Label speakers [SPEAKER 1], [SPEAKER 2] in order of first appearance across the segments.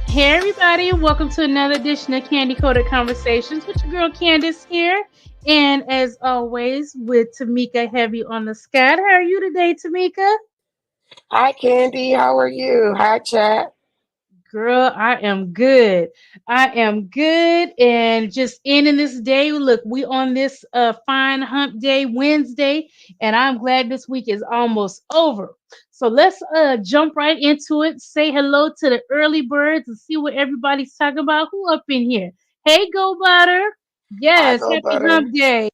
[SPEAKER 1] Hey everybody, welcome to another edition of Candy Coated Conversations with your girl Candace here. And as always, with Tamika Heavy on the scat. How are you today, Tamika?
[SPEAKER 2] Hi, Candy. How are you? Hi, chat.
[SPEAKER 1] Girl, I am good. I am good and just ending this day. Look, we on this fine hump day Wednesday, and I'm glad this week is almost over. So let's jump right into it. Say hello to the early birds and see what everybody's talking about. Who up in here? Hey, Go Butter.
[SPEAKER 2] I
[SPEAKER 1] Yes,
[SPEAKER 2] go
[SPEAKER 1] happy
[SPEAKER 2] butter.
[SPEAKER 1] hump day.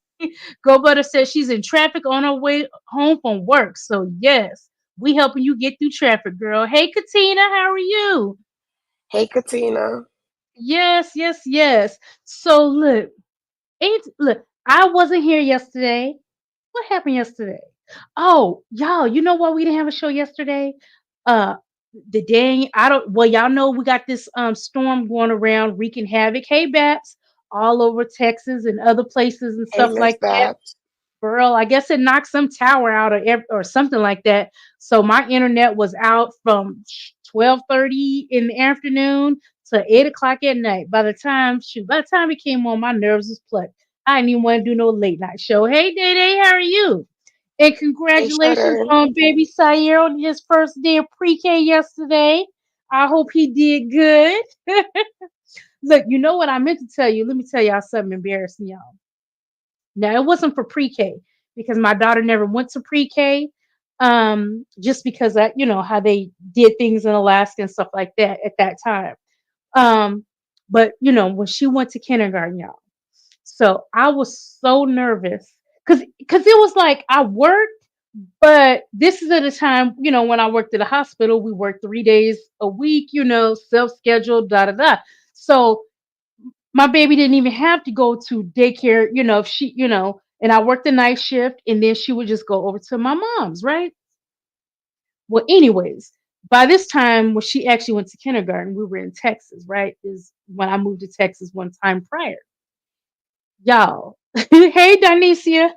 [SPEAKER 1] Go Butter says she's in traffic on her way home from work. So yes, we helping you get through traffic, girl. Hey, Katina, how are you?
[SPEAKER 2] Hey, Katina.
[SPEAKER 1] Yes, yes, yes. So look, I wasn't here yesterday. What happened yesterday? Oh, y'all, you know why we didn't have a show yesterday? Uh the dang I don't well, y'all know we got this storm going around wreaking havoc. Hey Baps, all over Texas and other places and
[SPEAKER 2] Hey,
[SPEAKER 1] stuff
[SPEAKER 2] Miss
[SPEAKER 1] like that.
[SPEAKER 2] Babs.
[SPEAKER 1] Girl, I guess it knocked some tower out or something like that. So my internet was out from 12:30 in the afternoon to 8 o'clock at night. By the time it came on, my nerves was plucked. I didn't even want to do no late night show. Hey, Day Day, how are you? And
[SPEAKER 2] Hey,
[SPEAKER 1] congratulations
[SPEAKER 2] Shutter.
[SPEAKER 1] on baby Sayer on his first day of pre-K yesterday. I hope he did good. Look, you know what I meant to tell you? Let me tell y'all something embarrassing, y'all. Now it wasn't for pre-K because my daughter never went to pre-K. Just because I, you know, how they did things in Alaska and stuff like that at that time. Um, but when she went to kindergarten, y'all. So I was so nervous because it was like I worked, but this is at a time, when I worked at a hospital, we worked 3 days a week, self-scheduled, da da da. So my baby didn't even have to go to daycare, if she, and I worked the night shift and then she would just go over to my mom's, right? Well, anyways, by this time when she actually went to kindergarten, we were in Texas, right? Is when I moved to Texas one time prior. Y'all. Hey Donicia.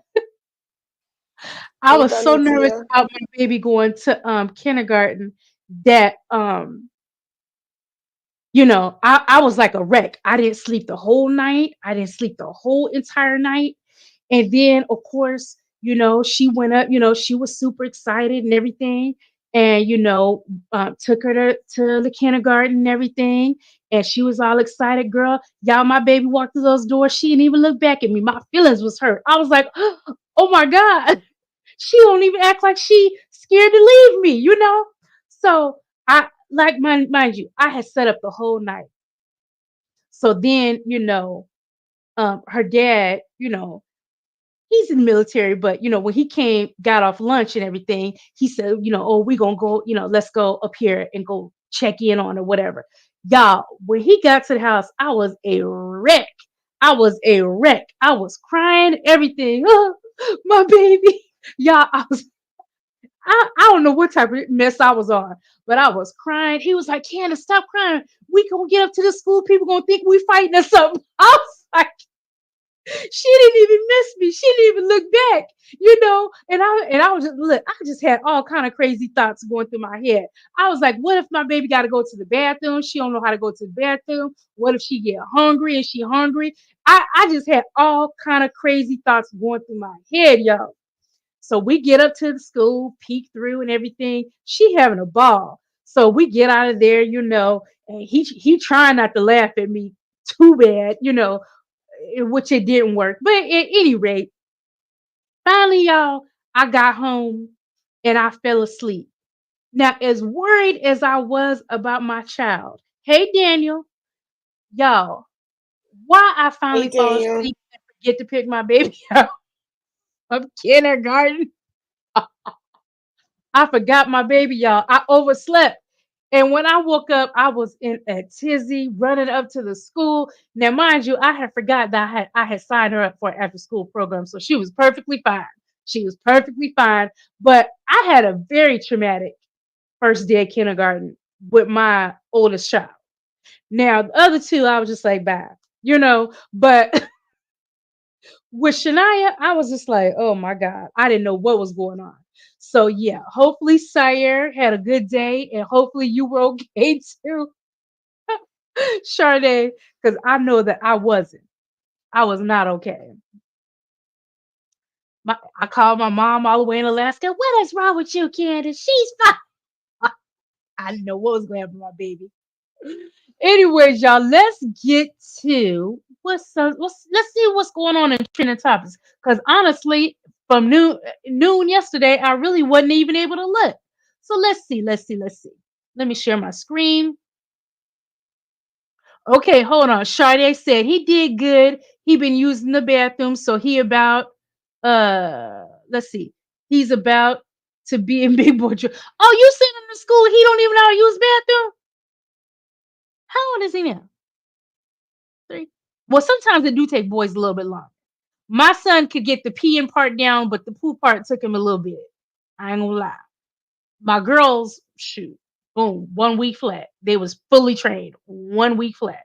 [SPEAKER 1] I
[SPEAKER 2] Hey,
[SPEAKER 1] was so nervous
[SPEAKER 2] Donitia.
[SPEAKER 1] about my baby going to kindergarten that I was like a wreck. I didn't sleep the whole night. I didn't sleep the whole entire night. And then, of course, she went up, she was super excited and everything. And, took her to the kindergarten and everything. And she was all excited, girl. Y'all, my baby walked through those doors. She didn't even look back at me. My feelings was hurt. I was like, oh my God. She don't even act like she scared to leave me, So mind you, I had set up the whole night. So then, her dad, he's in the military, but when he got off lunch and everything, he said, oh, we gonna go, let's go up here and go check in on or whatever. Y'all, when he got to the house, I was a wreck. I was a wreck. I was crying, everything. Oh, my baby. Y'all, I don't know what type of mess I was on, but I was crying. He was like, Candace, stop crying. We gonna get up to the school. People gonna think we fighting or something. I was like, she didn't even miss me. She didn't even look back, And I was just look. I just had all kind of crazy thoughts going through my head. I was like, what if my baby got to go to the bathroom? She don't know how to go to the bathroom. What if she get hungry and she hungry? I just had all kind of crazy thoughts going through my head, y'all. So we get up to the school, peek through and everything. She having a ball. So we get out of there, and he trying not to laugh at me too bad, which it didn't work. But at any rate, finally, y'all, I got home and I fell asleep. Now, as worried as I was about my child, hey Daniel, y'all, why I
[SPEAKER 2] Hey,
[SPEAKER 1] finally fall
[SPEAKER 2] Daniel.
[SPEAKER 1] asleep and forget to pick my baby out of kindergarten. I forgot my baby, y'all. I overslept. And when I woke up, I was in a tizzy, running up to the school. Now, mind you, I had forgot that I had signed her up for an after school program, so she was perfectly fine. She was perfectly fine. But I had a very traumatic first day of kindergarten with my oldest child. Now, the other two, I was just like, bye, But with Shania, I was just like, oh my God, I didn't know what was going on. So yeah, hopefully Sire had a good day and hopefully you were okay too. Sade, because I know that I wasn't. I was not okay. I called my mom all the way in Alaska. What is wrong with you, Candace? She's fine. I didn't know what was going to happen to my baby. Anyways, y'all, let's get to let's see what's going on in trending topics. Because honestly, from noon yesterday, I really wasn't even able to look. So let's see. Let me share my screen. Okay, hold on. Sade said he did good. He been using the bathroom, so he about let's see. He's about to be in big boy. Oh, you sent him to school. He don't even know how to use bathroom. How old is he now? 3. Well, sometimes it do take boys a little bit longer. My son could get the peeing part down, but the poo part took him a little bit. I ain't gonna lie. My girls, shoot, boom, 1 week flat. They was fully trained. 1 week flat.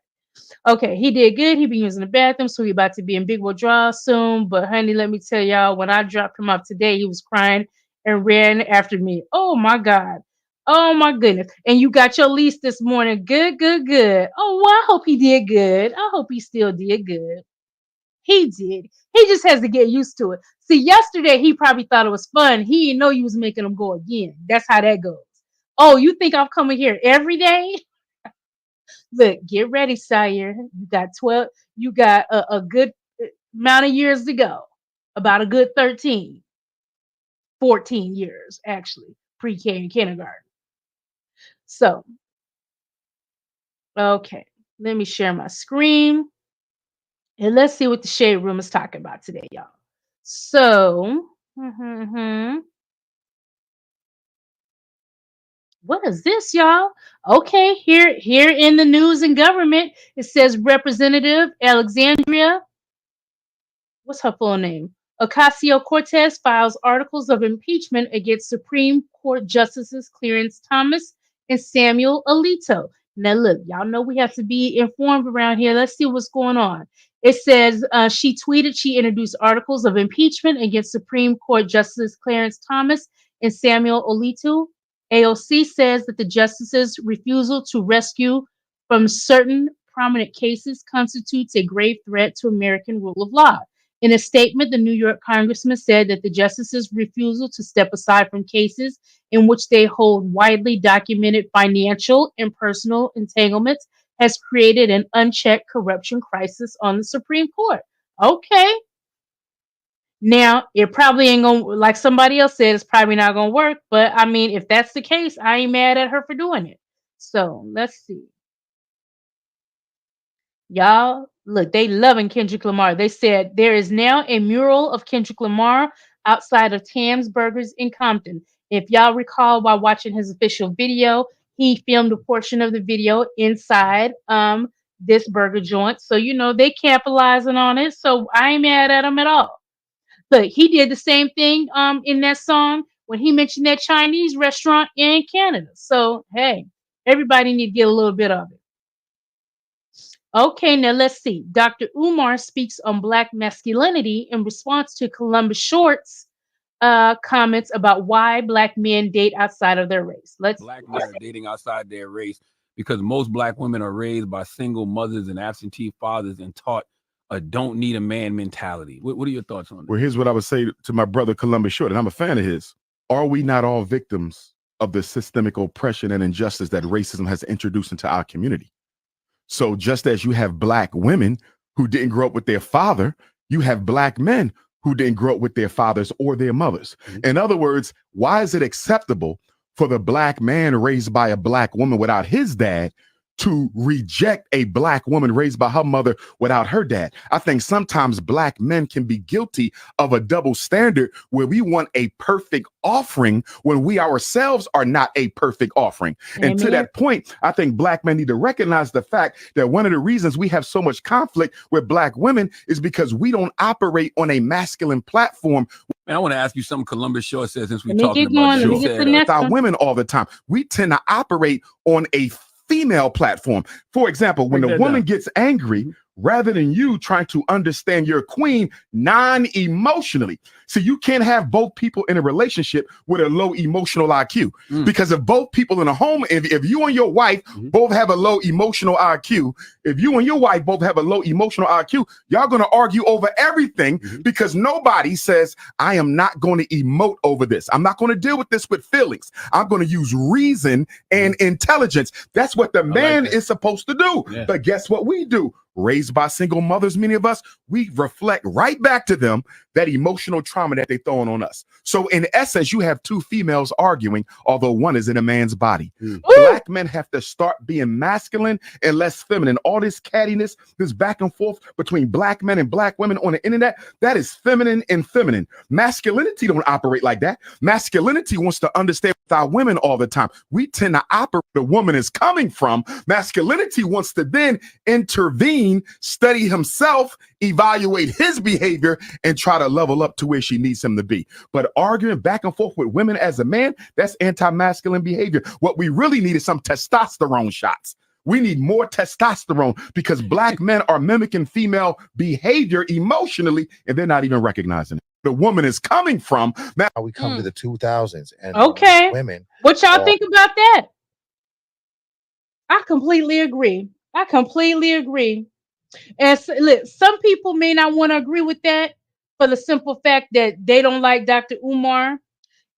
[SPEAKER 1] Okay, he did good. He been using the bathroom, so he about to be in big withdrawal soon. But honey, let me tell y'all, when I dropped him off today, he was crying and ran after me. Oh my God. Oh my goodness. And you got your lease this morning. Good, good, good. Oh, well, I hope he did good. I hope he still did good. He did. He just has to get used to it. See, yesterday he probably thought it was fun. He didn't know you was making him go again. That's how that goes. Oh, you think I'm coming here every day? Look, get ready, Sire. You got 12, you got a good amount of years to go. About a good 13, 14 years, actually, pre-K and kindergarten. So, okay, let me share my screen. And let's see what the shade room is talking about today, y'all. So, what is this, y'all? Okay, here in the news and government, it says Representative Alexandria, what's her full name? Ocasio-Cortez files articles of impeachment against Supreme Court Justices Clarence Thomas and Samuel Alito. Now, look, y'all know we have to be informed around here. Let's see what's going on. It says she tweeted she introduced articles of impeachment against Supreme Court Justice Clarence Thomas and Samuel Alito. AOC says that the justices' refusal to rescue from certain prominent cases constitutes a grave threat to American rule of law. In a statement, the New York congressman said that the justices' refusal to step aside from cases in which they hold widely documented financial and personal entanglements has created an unchecked corruption crisis on the Supreme Court. Okay. Now, it probably ain't gonna, like somebody else said, it's probably not gonna work. But I mean, if that's the case, I ain't mad at her for doing it. So let's see. Y'all, look, they loving Kendrick Lamar. They said there is now a mural of Kendrick Lamar outside of Tam's Burgers in Compton. If y'all recall while watching his official video, he filmed a portion of the video inside this burger joint. So you know they capitalizing on it. So I ain't mad at him at all. But he did the same thing in that song when he mentioned that Chinese restaurant in Canada. So hey, everybody need to get a little bit of it. Okay, now let's see. Dr. Umar speaks on Black masculinity in response to Columbus Short's comments about why Black men date outside of their race.
[SPEAKER 3] Black men are dating outside their race because most Black women are raised by single mothers and absentee fathers and taught a don't need a man mentality. What are your thoughts on that?
[SPEAKER 4] Well, here's what I would say to my brother Columbus Short, and I'm a fan of his. Are we not all victims of the systemic oppression and injustice that racism has introduced into our community? So just as you have Black women who didn't grow up with their father, you have Black men who didn't grow up with their fathers or their mothers. In other words, why is it acceptable for the Black man raised by a Black woman without his dad to reject a Black woman raised by her mother without her dad? I think sometimes Black men can be guilty of a double standard where we want a perfect offering when we ourselves are not a perfect offering. Amen. And to that point, I think Black men need to recognize the fact that one of the reasons we have so much conflict with Black women is because we don't operate on a masculine platform.
[SPEAKER 3] And I want to ask you something Columbus Short says, since we're talking about
[SPEAKER 4] our women all the time. We tend to operate on a female platform. For example, when a woman gets angry, rather than you trying to understand your queen non-emotionally. So you can't have both people in a relationship with a low emotional IQ. Because if both people in a home, if you and your wife both have a low emotional IQ, if you and your wife both have a low emotional IQ, y'all going to argue over everything because nobody says, I am not going to emote over this. I'm not going to deal with this with feelings. I'm going to use reason and intelligence. That's what the man is supposed to do. Yeah. But guess what we do? Raised by single mothers, many of us, we reflect right back to them that emotional trauma that they throwing on us. So in essence, you have two females arguing, although one is in a man's body. Black men have to start being masculine and less feminine. All this cattiness, this back and forth between black men and black women on the internet, that is feminine and feminine. Masculinity don't operate like that. Masculinity wants to understand with our women all the time. We tend to operate where the woman is coming from. Masculinity wants to then intervene, study himself, evaluate his behavior, and try to level up to where she needs him to be. But arguing back and forth with women as a man, that's anti-masculine behavior. What we really need is some testosterone shots. We need more testosterone because black men are mimicking female behavior emotionally, and they're not even recognizing it. The woman is coming from.
[SPEAKER 5] Now we come to the 2000s, and women.
[SPEAKER 1] What y'all think about that? I completely agree. And so, look, some people may not want to agree with that for the simple fact that they don't like Dr. Umar,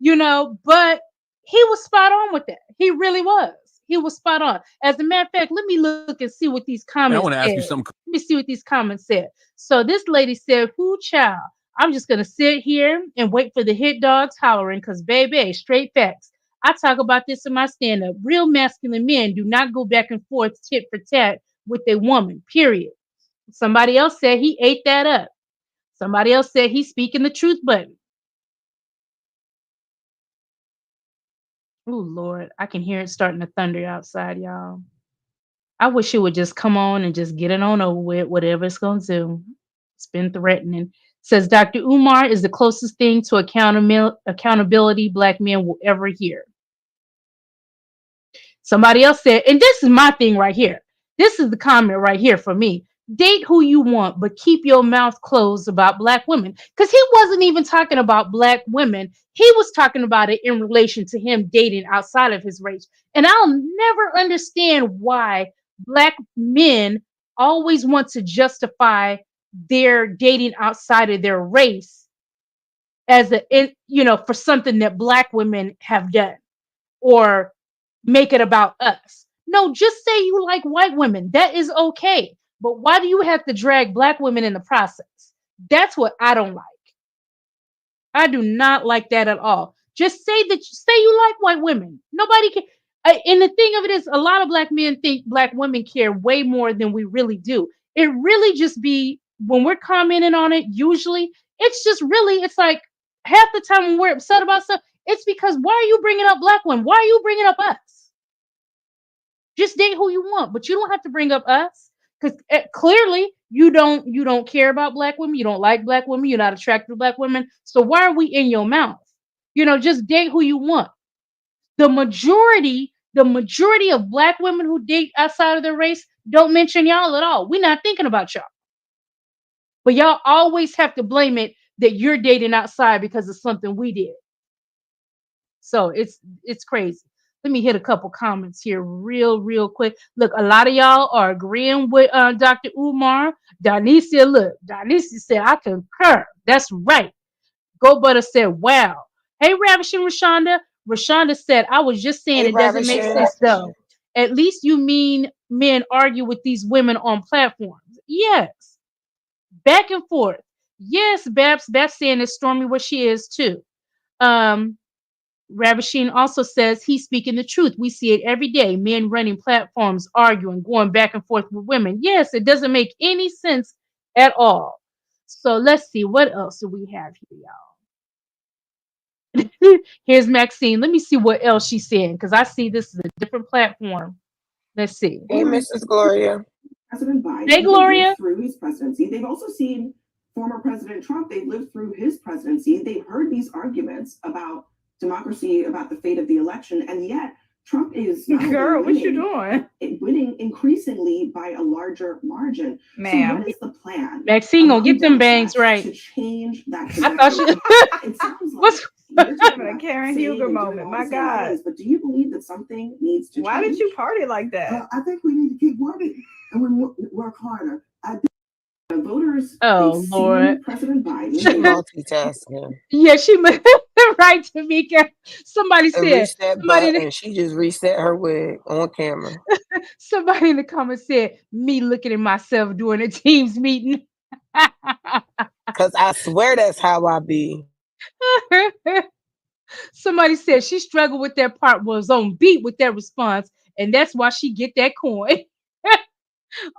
[SPEAKER 1] but he was spot on with that. He really was. He was spot on. As a matter of fact, let me look and see what these comments
[SPEAKER 3] I want to ask you
[SPEAKER 1] said.
[SPEAKER 3] something.
[SPEAKER 1] Let me see what these comments said. So this lady said, "Who child? I'm just gonna sit here and wait for the hit dogs hollering, cause baby, straight facts. I talk about this in my stand-up. Real masculine men do not go back and forth tit for tat with a woman. Period." Somebody else said he ate that up. Somebody else said he's speaking the truth button. Oh, Lord, I can hear it starting to thunder outside, y'all. I wish it would just come on and just get it on over with, whatever it's going to do. It's been threatening. Says Dr. Umar is the closest thing to accountability black men will ever hear. Somebody else said, and this is my thing right here. This is the comment right here for me. Date who you want, but keep your mouth closed about black women. Because he wasn't even talking about black women. He was talking about it in relation to him dating outside of his race. And I'll never understand why black men always want to justify their dating outside of their race as for something that black women have done, or make it about us. No, just say you like white women. That is okay. But why do you have to drag black women in the process? That's what I don't like. I do not like that at all. Just say you like white women. Nobody can. And the thing of it is, a lot of black men think black women care way more than we really do. It really just be when we're commenting on it. Usually, it's like half the time when we're upset about stuff, it's because why are you bringing up black women? Why are you bringing up us? Just date who you want, but you don't have to bring up us. Because clearly you don't care about black women, you don't like black women, you're not attracted to black women. So why are we in your mouth? Just date who you want. The majority of black women who date outside of their race don't mention y'all at all. We're not thinking about y'all. But y'all always have to blame it that you're dating outside because of something we did. So it's crazy. Let me hit a couple comments here real quick. Look, a lot of y'all are agreeing with Dr. Umar. Donicia said, I concur. That's right. Go Butter said, wow. Hey, Ravishing Rashonda. Rashonda said, I was just saying it doesn't make sense, though. At least you mean men argue with these women on platforms. Yes. Back and forth. Yes, Babs saying it's Stormy where she is, too. Ravishing also says he's speaking the truth. We see it every day. Men running platforms, arguing, going back and forth with women. Yes, it doesn't make any sense at all. So let's see. What else do we have here, y'all? Here's Maxine. Let me see what else she's saying, because I see this is a different platform. Let's see.
[SPEAKER 2] Hey, Mrs. Gloria.
[SPEAKER 6] President Biden.
[SPEAKER 1] Hey, Gloria.
[SPEAKER 6] Through his presidency. They've also seen former President Trump. They've lived through his presidency. They've heard these arguments about democracy, about the fate of the election, and yet Trump is
[SPEAKER 1] girl, what you doing?
[SPEAKER 6] winning increasingly by a larger margin.
[SPEAKER 7] Ma'am.
[SPEAKER 6] So what is the plan?
[SPEAKER 1] Maxine gonna get them bangs right.
[SPEAKER 6] To change that
[SPEAKER 1] I thought she.
[SPEAKER 6] it sounds like you're talking
[SPEAKER 7] a
[SPEAKER 6] about
[SPEAKER 7] Karen
[SPEAKER 6] saying
[SPEAKER 7] Huger
[SPEAKER 6] and doing
[SPEAKER 7] moment.
[SPEAKER 6] all
[SPEAKER 7] My
[SPEAKER 6] the same
[SPEAKER 7] God.
[SPEAKER 6] things, but do you believe that something needs to
[SPEAKER 7] Why
[SPEAKER 6] change?
[SPEAKER 7] did you party like that?
[SPEAKER 6] I think we need to keep working and we work harder. The voters,
[SPEAKER 1] Oh,
[SPEAKER 6] they've
[SPEAKER 1] Lord.
[SPEAKER 6] seen President Biden.
[SPEAKER 2] She multitasking.
[SPEAKER 1] Yeah, she right, Tamika. Somebody
[SPEAKER 2] And
[SPEAKER 1] said.
[SPEAKER 2] reached that button. She just reset her wig on camera.
[SPEAKER 1] Somebody in the comments said me looking at myself during a Teams meeting.
[SPEAKER 2] Cause I swear that's how I be.
[SPEAKER 1] Somebody said she struggled with that part, was on beat with that response, and that's why she get that coin.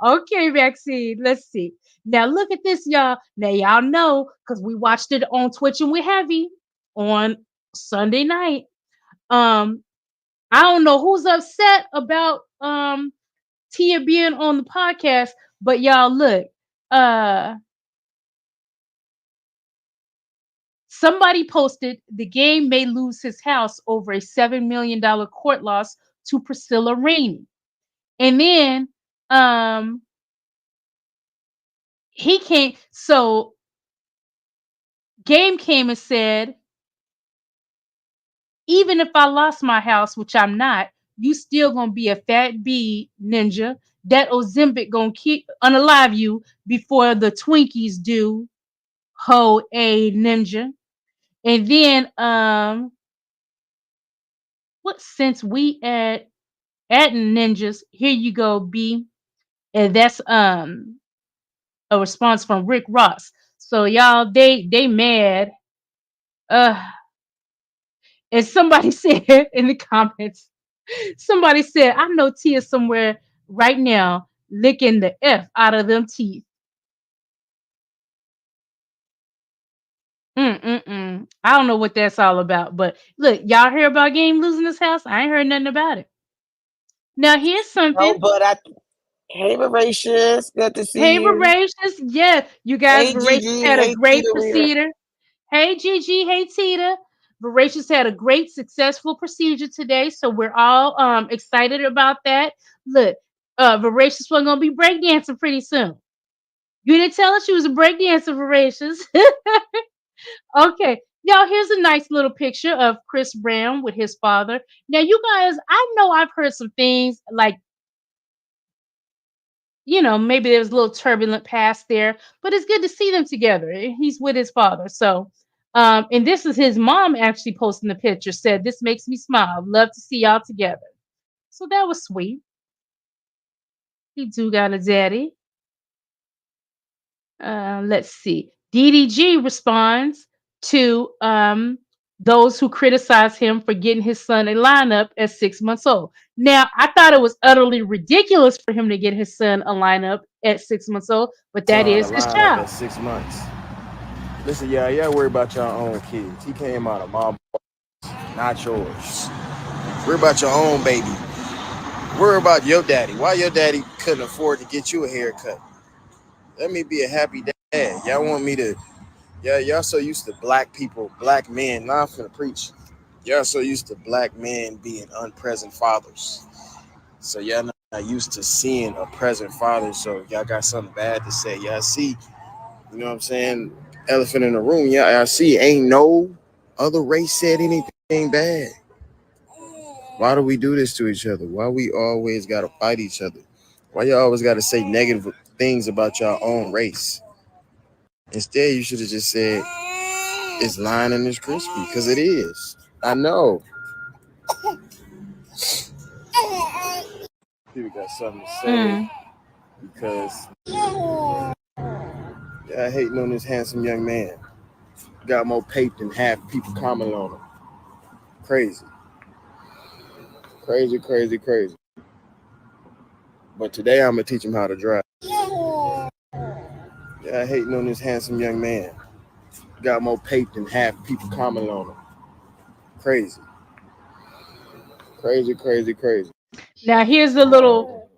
[SPEAKER 1] Okay, Maxine, let's see. Now look at this, y'all. Now y'all know because we watched it on Twitch and we Heavy on Sunday night. I don't know who's upset about Tia being on the podcast, but y'all look. Somebody posted the game may lose his house over a $7 million court loss to Priscilla Rainey. And then he came, so Game came and said, even if I lost my house, which I'm not, you still gonna be a fat bee ninja. That Ozempic gonna keep unalive you before the Twinkies do. Ho a ninja. And then what since we at ninjas, here you go, B. And that's a response from Rick Ross. So y'all they mad. And somebody said in the comments, somebody said, I know Tia somewhere right now licking the F out of them teeth. I don't know what that's all about. But look, y'all hear about Game losing his house? I ain't heard nothing about it. Now here's something.
[SPEAKER 2] Oh, but hey, Voracious, good to see
[SPEAKER 1] Hey,
[SPEAKER 2] you.
[SPEAKER 1] Voracious. Yeah, you guys,
[SPEAKER 2] Hey,
[SPEAKER 1] Voracious
[SPEAKER 2] Gigi.
[SPEAKER 1] had a
[SPEAKER 2] Hey,
[SPEAKER 1] great
[SPEAKER 2] Tita Rita.
[SPEAKER 1] procedure. Hey, Gigi. Hey, Tita. Voracious had a great, successful procedure today. So we're all excited about that. Look, Voracious wasn't going to be breakdancing pretty soon. You didn't tell us she was a breakdancer, Voracious. Okay. Y'all, here's a nice little picture of Chris Brown with his father. Now, you guys, I know I've heard some things like, maybe there was a little turbulent past there, but it's good to see them together. He's with his father. So, and this is his mom actually posting the picture, said, this makes me smile. Love to see y'all together. So that was sweet. He do got a daddy. Let's see. DDG responds to those who criticize him for getting his son a lineup at 6 months old. Now, I thought it was utterly ridiculous for him to get his son a lineup at 6 months old, but that is his child.
[SPEAKER 8] At 6 months. Listen, y'all worry about your own kids. He came out of my not yours. Worry about your own baby. Worry about your daddy. Why your daddy couldn't afford to get you a haircut? Let me be a happy dad. Y'all want me to... Y'all so used to black people, black men. Now I'm finna preach. Y'all so used to black men being unpresent fathers. So y'all not used to seeing a present father. So y'all got something bad to say. Y'all see, you know what I'm saying? Elephant in the room. Y'all see, ain't no other race said anything bad. Why do we do this to each other? Why we always gotta fight each other? Why you always gotta say negative things about your own race? Instead, you should have just said, it's lying and it's crispy, because it is. I know. People got something to say because I hating on this handsome young man. Got more paper than half people comment on him. Crazy. Crazy, crazy, crazy. But today I'm gonna teach him how to drive. I hating on this handsome young man. Got more paper than half people comment on him. Crazy. Crazy, crazy, crazy.
[SPEAKER 1] Now here's a little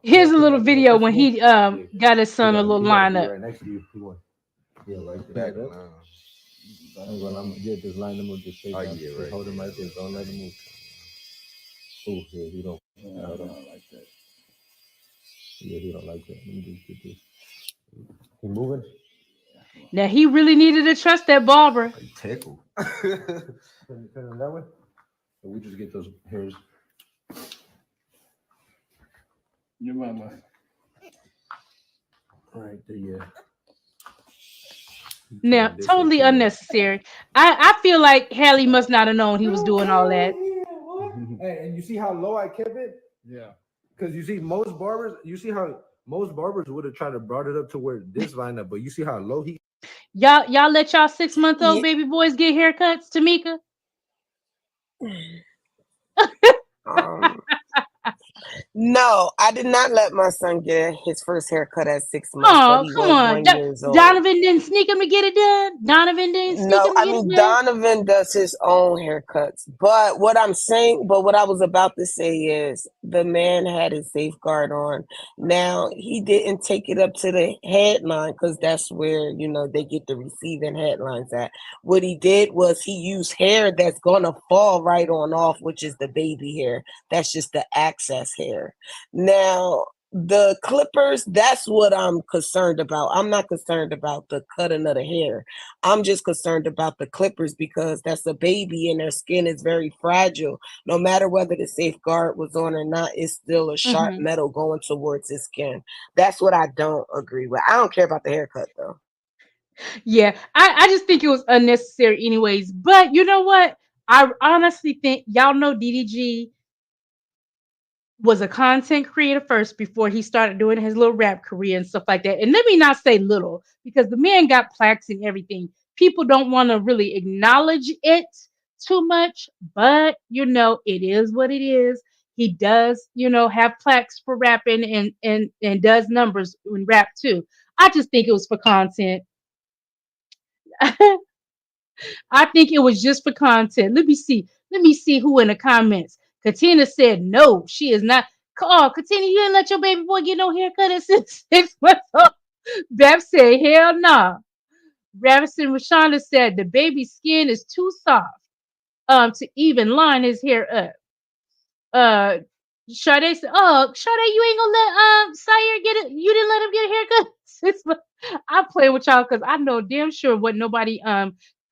[SPEAKER 1] video when he got his son a little lineup.
[SPEAKER 9] Right next to you. Yeah, right there. I'm gonna get this line them up just say right. Hold him right there. Don't let him move. Oh, yeah, he don't. Hold on like that. Yeah, he don't like that. Let me just get this. He moving?
[SPEAKER 1] Now he really needed to trust that barber.
[SPEAKER 9] Tickle. Turn him that way. So we just get those hairs. Your mama. Right there, yeah.
[SPEAKER 1] Now, totally unnecessary. I feel like Hallie must not have known he was doing all that.
[SPEAKER 9] Hey, and you see how low I kept it? Yeah. Because you see most barbers would have tried to brought it up to where this lined up, but you see how low he.
[SPEAKER 1] Y'all let y'all 6-month-old baby boys get haircuts, Tamika?
[SPEAKER 2] No, I did not let my son get his first haircut at 6 months.
[SPEAKER 1] Oh,
[SPEAKER 2] He
[SPEAKER 1] come
[SPEAKER 2] was
[SPEAKER 1] on.
[SPEAKER 2] 1 year old.
[SPEAKER 1] Donovan didn't sneak him to get it done? Donovan didn't sneak him to get it done?
[SPEAKER 2] Donovan does his own haircuts. But what I was about to say is the man had his safeguard on. Now, he didn't take it up to the headline because that's where, they get the receiving headlines at. What he did was he used hair that's going to fall right on off, which is the baby hair. That's just the access hair. Now, the clippers, that's what I'm concerned about. I'm not concerned about the cutting of the hair. I'm just concerned about the clippers because that's a baby and their skin is very fragile. No matter whether the safeguard was on or not, it's still a sharp metal going towards his skin. That's what I don't agree with. I don't care about the haircut though.
[SPEAKER 1] Yeah, I just think it was unnecessary anyways. But you know what? I honestly think y'all know DDG was a content creator first before he started doing his little rap career and stuff like that. And let me not say little because the man got plaques and everything. People don't want to really acknowledge it too much, but it is what it is. He does, have plaques for rapping and does numbers in rap too. I just think it was for content. I think it was just for content. Let me see who in the comments. Katina said no, she is not. Oh, Katina, you didn't let your baby boy get no haircut at 6 months old. Beth said, hell nah. Ravison Rashonda said the baby's skin is too soft to even line his hair up. Sade said, "Oh, Sade, you ain't gonna let Sire get it. You didn't let him get a haircut." 6 months. I'm playing with y'all because I know damn sure what nobody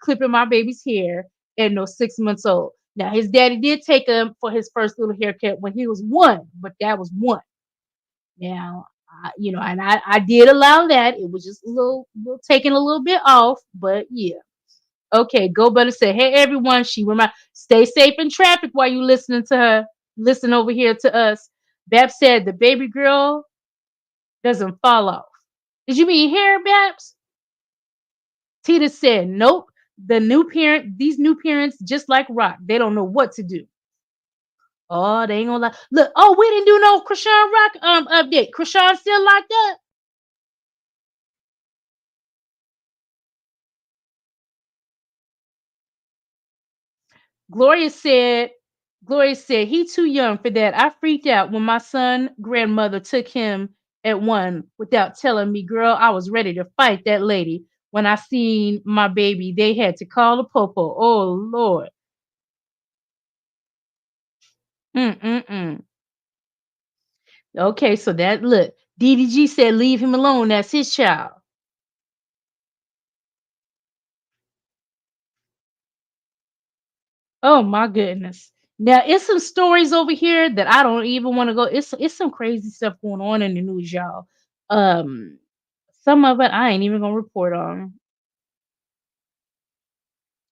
[SPEAKER 1] clipping my baby's hair at no 6 months old. Now his daddy did take him for his first little haircut when he was 1, but that was 1. Now, and I did allow that. It was just a little taking a little bit off, but yeah. Okay, Go Better said, "Hey everyone, stay safe in traffic while you listening to her. Listen over here to us." Babs said the baby girl doesn't fall off. Did you mean hair, Babs? Tita said, nope. These new parents just like rock. They don't know what to do. Oh, they ain't gonna lie. Look, we didn't do no Krishan Rock update. Krishan still locked up. Gloria said, he too young for that. I freaked out when my son grandmother took him at 1 without telling me, girl. I was ready to fight that lady when I seen my baby. They had to call the popo. Oh Lord. Okay, so look, DDG said leave him alone. That's his child. Oh my goodness. Now it's some stories over here that I don't even want to go. It's some crazy stuff going on in the news, y'all. Some of it I ain't even gonna report on.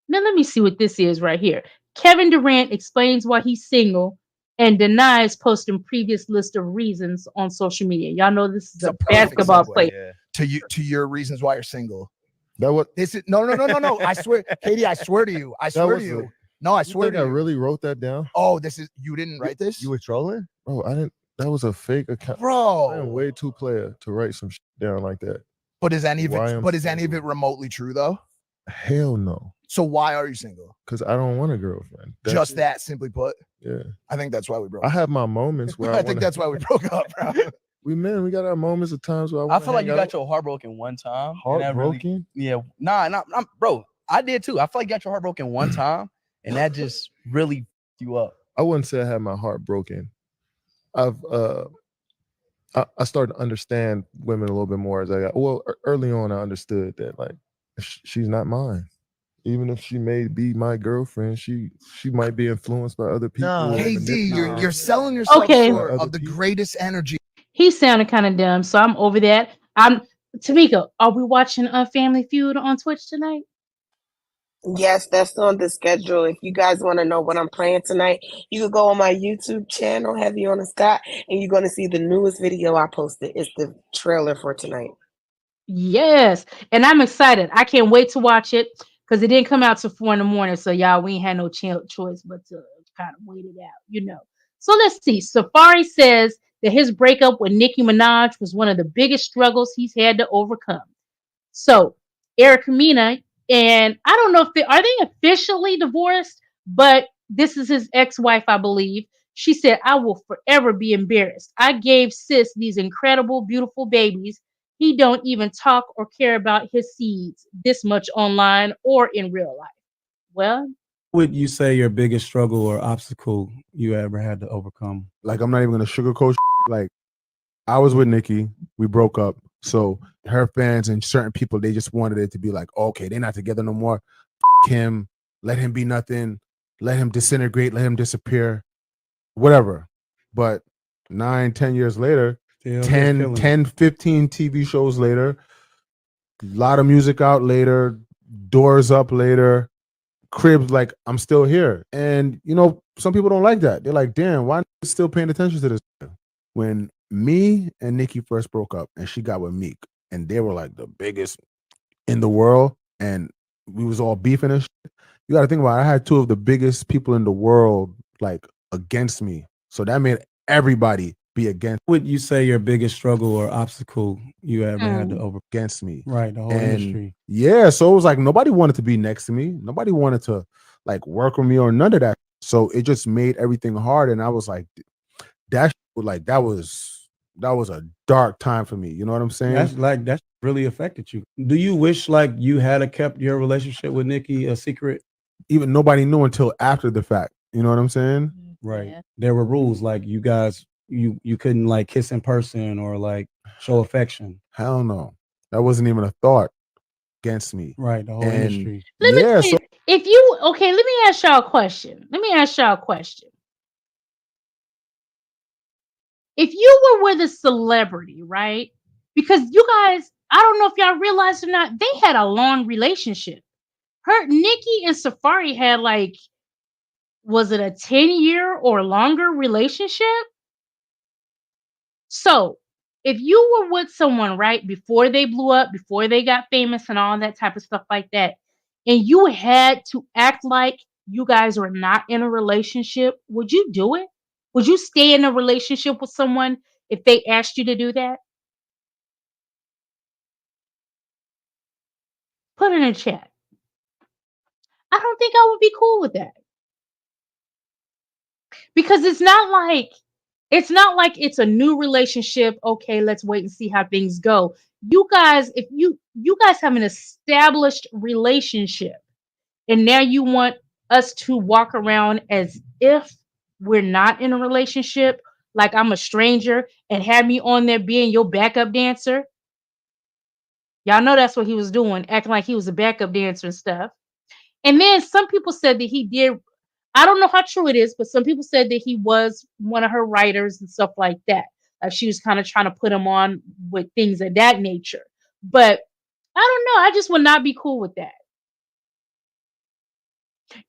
[SPEAKER 1] Now let me see what this is right here. Kevin Durant explains why he's single and denies posting previous list of reasons on social media. Y'all know this is a basketball player.
[SPEAKER 7] Yeah. To your reasons why you're single.
[SPEAKER 5] That what
[SPEAKER 7] this is no. I swear, Katie, I swear to you. I swear to you. No, I swear to you.
[SPEAKER 5] I really wrote that down.
[SPEAKER 7] Oh, you didn't write this?
[SPEAKER 5] You were trolling? Bro, I didn't. That was a fake account.
[SPEAKER 7] Bro.
[SPEAKER 5] I am way too player to write some shit down like that.
[SPEAKER 7] But is any of it remotely true though?
[SPEAKER 5] Hell no.
[SPEAKER 7] So why are you single?
[SPEAKER 5] Because I don't want a girlfriend.
[SPEAKER 7] That simply put.
[SPEAKER 5] Yeah.
[SPEAKER 7] I think that's why we broke
[SPEAKER 5] up. I have my moments where
[SPEAKER 7] I think that's why we broke up, bro.
[SPEAKER 5] We got our moments of times where
[SPEAKER 10] I feel like you got your heart broken one time.
[SPEAKER 5] Heartbroken?
[SPEAKER 10] Yeah. Nah, bro. I did too. I feel like you got your heart broken one time, and that just really you up.
[SPEAKER 5] I wouldn't say I had my heart broken. I started to understand women a little bit more as I got. Well, early on, I understood that like she's not mine. Even if she may be my girlfriend, she might be influenced by other people.
[SPEAKER 7] No,
[SPEAKER 5] or
[SPEAKER 7] KD, you're
[SPEAKER 5] manipulated
[SPEAKER 7] selling yourself
[SPEAKER 1] Okay.
[SPEAKER 5] by
[SPEAKER 7] short
[SPEAKER 5] other
[SPEAKER 7] of the
[SPEAKER 5] people.
[SPEAKER 7] greatest energy.
[SPEAKER 1] He sounded kind of dumb, so I'm over that. I'm Tamika. Are we watching Family Feud on Twitch tonight?
[SPEAKER 2] Yes, that's on the schedule. If you guys want to know what I'm playing tonight, you can go on my YouTube channel, Heavy on the Scott, and you're going to see the newest video I posted. It's the trailer for tonight.
[SPEAKER 1] Yes, and I'm excited. I can't wait to watch it because it didn't come out till 4 in the morning. So y'all, we ain't had no choice but to kind of wait it out. So let's see. Safari says that his breakup with Nicki Minaj was one of the biggest struggles he's had to overcome. So Erica Mena, and I don't know if they officially divorced, but this is his ex-wife, I believe. She said, "I will forever be embarrassed. I gave sis these incredible, beautiful babies. He don't even talk or care about his seeds this much online or in real life." Well,
[SPEAKER 11] Would you say your biggest struggle or obstacle you ever had to overcome?
[SPEAKER 5] Like I'm not even gonna sugarcoat. Like I was with Nikki, we broke up. So her fans and certain people, they just wanted it to be like, okay, they're not together no more. Him, let him be nothing, let him disintegrate, let him disappear, whatever. But 9-10 years later,
[SPEAKER 11] Still
[SPEAKER 5] 15 TV shows later, a lot of music out later, doors up later, cribs, like I'm still here. And some people don't like that. They're like, damn, why still paying attention to this? When me and Nikki first broke up and she got with Meek, and they were like the biggest in the world, and we was all beefing and shit. You got to think about it. I had two of the biggest people in the world like against me. So that made everybody be against.
[SPEAKER 11] Would you say your biggest struggle or obstacle you ever had to overcome?
[SPEAKER 5] Against me.
[SPEAKER 11] Right, the whole
[SPEAKER 5] And
[SPEAKER 11] industry.
[SPEAKER 5] yeah, so it was like nobody wanted to be next to me. Nobody wanted to like work with me or none of that. So it just made everything hard. And I was like, that was a dark time for me. You know what I'm saying?
[SPEAKER 11] That's really affected you. Do you wish like you had kept your relationship with Nikki a secret?
[SPEAKER 5] Even nobody knew until after the fact. You know what I'm saying?
[SPEAKER 11] Right.
[SPEAKER 1] Yeah.
[SPEAKER 11] There were rules like you guys you couldn't like kiss in person or like show affection.
[SPEAKER 5] Hell no. That wasn't even a thought against me.
[SPEAKER 11] Right, the whole
[SPEAKER 5] And
[SPEAKER 11] industry.
[SPEAKER 1] let me
[SPEAKER 5] yeah,
[SPEAKER 1] tell you, let me ask y'all a question. If you were with a celebrity, right? Because you guys, I don't know if y'all realized or not, they had a long relationship. Nikki and Safari had like, was it a 10-year or longer relationship? So if you were with someone right before they blew up, before they got famous and all that type of stuff like that, and you had to act like you guys were not in a relationship, would you do it? Would you stay in a relationship with someone if they asked you to do that? Put it in the chat. I don't think I would be cool with that. Because it's not like it's a new relationship. Okay, let's wait and see how things go. You guys, if you guys have an established relationship and now you want us to walk around as if we're not in a relationship, like I'm a stranger, and have me on there being your backup dancer. Y'all know that's what he was doing, acting like he was a backup dancer and stuff. And then some people said that he did, I don't know how true it is, but some people said that he was one of her writers and stuff like that. Like she was kind of trying to put him on with things of that nature. But I don't know. I just would not be cool with that.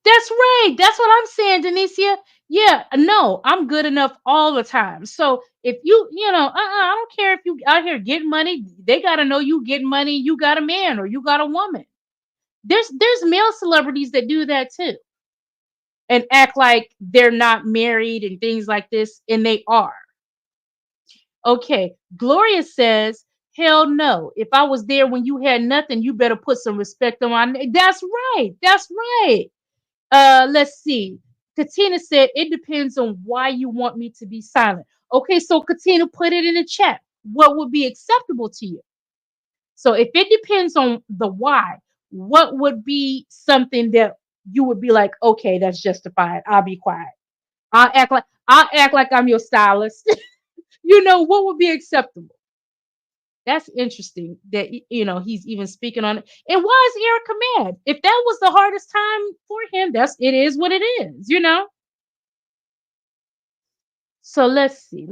[SPEAKER 1] That's right. That's what I'm saying, Denicia. Yeah, no, I'm good enough all the time. So if I don't care if you out here getting money. They got to know you getting money. You got a man or you got a woman. There's male celebrities that do that too and act like they're not married and things like this, and they are. Okay, Gloria says, hell no. If I was there when you had nothing, you better put some respect on my name. That's right. That's right. Let's see. Katina said, it depends on why you want me to be silent. Okay, so Katina, put it in the chat. What would be acceptable to you? So if it depends on the why, what would be something that you would be like, okay, that's justified. I'll be quiet. I'll act like I'm your stylist. what would be acceptable? That's interesting that he's even speaking on it. And why is Erica mad? If that was the hardest time for him, it is what it is. So let's see.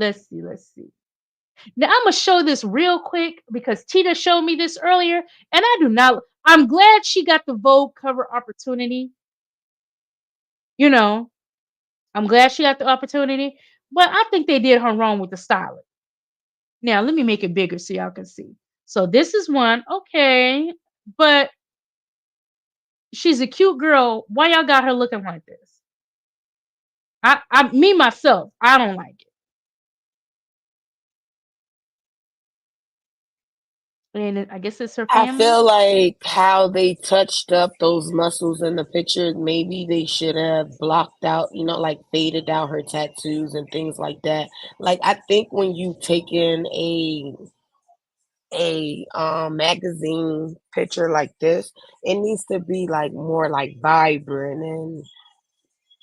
[SPEAKER 1] Now I'm gonna show this real quick because Tina showed me this earlier, and I do not. I'm glad she got the Vogue cover opportunity. You know, I'm glad she got the opportunity, but I think they did her wrong with the styling. Now let me make it bigger so y'all can see. So this is one, okay, but she's a cute girl. Why y'all got her looking like this? Me myself, I don't like it. And I guess it's her
[SPEAKER 2] I
[SPEAKER 1] family.
[SPEAKER 2] feel like how they touched up those muscles in the picture, maybe they should have blocked out, like faded out her tattoos and things like that. Like I think when you take in a magazine picture like this, it needs to be like more like vibrant and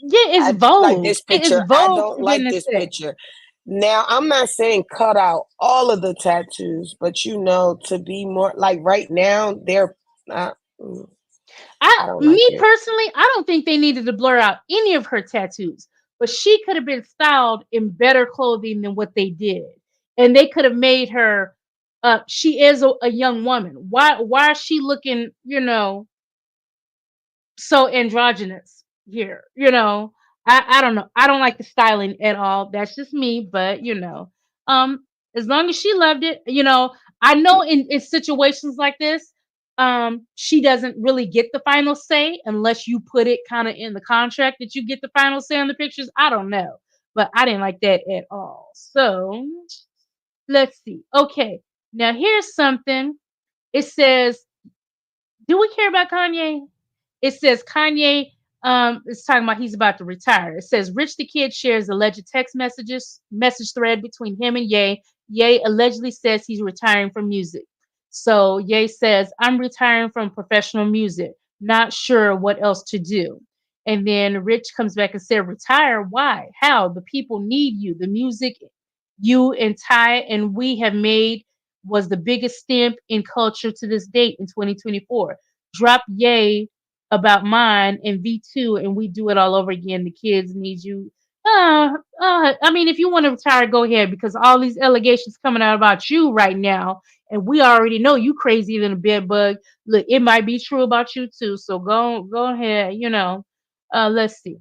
[SPEAKER 1] Yeah, it's
[SPEAKER 2] I like
[SPEAKER 1] Vogue.
[SPEAKER 2] this
[SPEAKER 1] It is
[SPEAKER 2] picture. I
[SPEAKER 1] Vogue
[SPEAKER 2] don't
[SPEAKER 1] for
[SPEAKER 2] like
[SPEAKER 1] goodness
[SPEAKER 2] this
[SPEAKER 1] sake.
[SPEAKER 2] picture. Now, I'm not saying cut out all of the tattoos, but to be more like right now, they're not, I don't like
[SPEAKER 1] Me
[SPEAKER 2] it.
[SPEAKER 1] personally, I don't think they needed to blur out any of her tattoos, but she could have been styled in better clothing than what they did, and they could have made her. She is a young woman. Why is she looking? So androgynous here. I don't know. I don't like the styling at all. That's just me, but as long as she loved it, I know in situations like this, she doesn't really get the final say unless you put it kind of in the contract that you get the final say on the pictures. I don't know, but I didn't like that at all. So let's see. Okay, now here's something. It says, "Do we care about Kanye?" It says Kanye is talking about he's about to retire. It says Rich the Kid shares alleged text message thread between him and Ye. Ye allegedly says he's retiring from music. So Ye says, "I'm retiring from professional music. Not sure what else to do." And then Rich comes back and said, "Retire? Why? How? The people need you. The music you and Ty and we have made was the biggest stamp in culture to this date in 2024. Drop Ye about mine and V2 and we do it all over again. The kids need you." I mean, if you want to retire, go ahead because all these allegations coming out about you right now, and we already know you crazier than a bed bug. Look, it might be true about you too. So go ahead, let's see.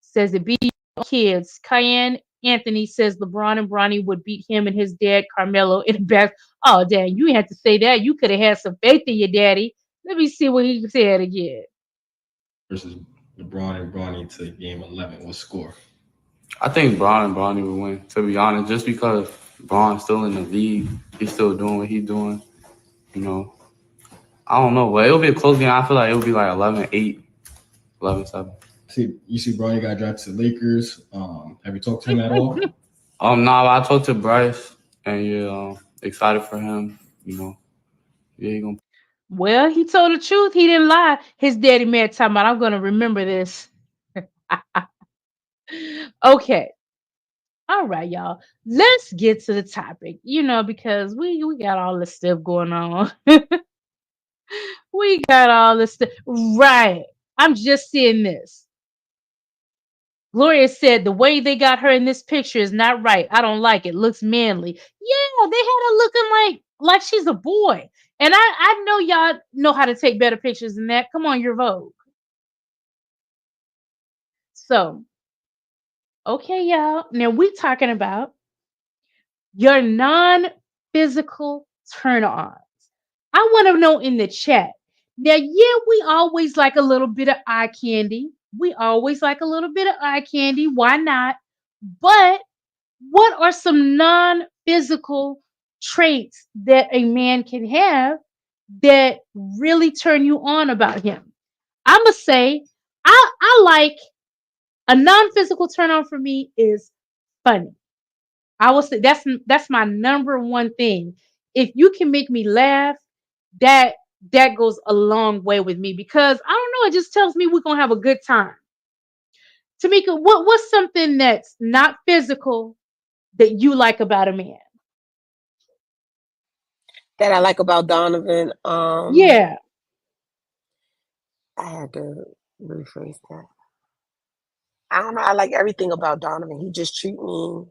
[SPEAKER 1] Says it beat kids. Cayenne Anthony says LeBron and Bronny would beat him and his dad Carmelo in the back. Oh, dang, you had to say that. You could have had some faith in your daddy. Let me see what he said again.
[SPEAKER 12] Versus LeBron and Bronny to game 11. What score?
[SPEAKER 13] I think Braun and Bronny would win, to be honest, just because Braun's still in the league. He's still doing what he's doing. I don't know, but it'll be a close game. I feel like it'll be like 11-8, 11-7.
[SPEAKER 12] You see Bronny got drafted to the Lakers. Have you talked to him at all?
[SPEAKER 13] Nah, I talked to Bryce, and excited for him. Yeah, he gonna.
[SPEAKER 1] Well, he told the truth. He didn't lie. His daddy man talking about, "I'm gonna remember this." Okay. All right, y'all. Let's get to the topic. Because we got all this stuff going on. We got all this stuff. Right. I'm just seeing this. Gloria said the way they got her in this picture is not right. I don't like it. Looks manly. Yeah, they had her looking like she's a boy. And I know y'all know how to take better pictures than that. Come on, your Vogue. So, okay, y'all. Now we talking about your non-physical turn-ons. I want to know in the chat. Now, yeah, we always like a little bit of eye candy. We always like a little bit of eye candy. Why not? But what are some non-physical traits that a man can have that really turn you on about him? I'm gonna say I like a non-physical turn on for me is funny. I will say that's my number one thing. If you can make me laugh, that that goes a long way with me because I don't know, it just tells me we're gonna have a good time. Tamika, what's something that's not physical that you like about a man.
[SPEAKER 2] That I like about Donovan.
[SPEAKER 1] Yeah.
[SPEAKER 2] I had to rephrase that. I don't know. I like everything about Donovan. He just treat me